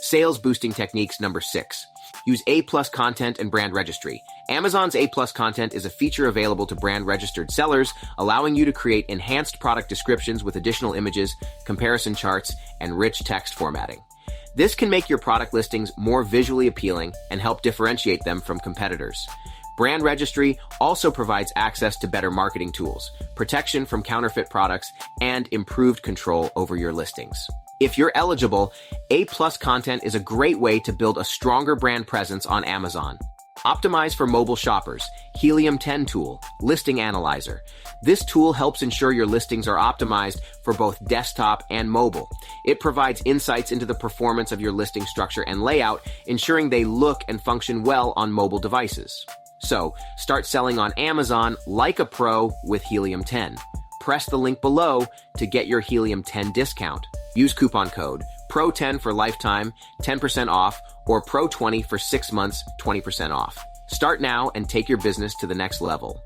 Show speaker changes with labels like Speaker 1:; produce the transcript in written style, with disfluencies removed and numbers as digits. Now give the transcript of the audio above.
Speaker 1: Sales boosting techniques number 6. Use A-plus content and brand registry. Amazon's A-plus content is a feature available to brand-registered sellers, allowing you to create enhanced product descriptions with additional images, comparison charts, and rich text formatting. This can make your product listings more visually appealing and help differentiate them from competitors. Brand registry also provides access to better marketing tools, protection from counterfeit products, and improved control over your listings. If you're eligible, A-plus content is a great way to build a stronger brand presence on Amazon. Optimize for mobile shoppers. Helium 10 tool, listing analyzer. This tool helps ensure your listings are optimized for both desktop and mobile. It provides insights into the performance of your listing structure and layout, ensuring they look and function well on mobile devices. So, start selling on Amazon like a pro with Helium 10. Press the link below to get your Helium 10 discount. Use coupon code PRO10 for lifetime, 10% off, or PRO20 for 6 months, 20% off. Start now and take your business to the next level.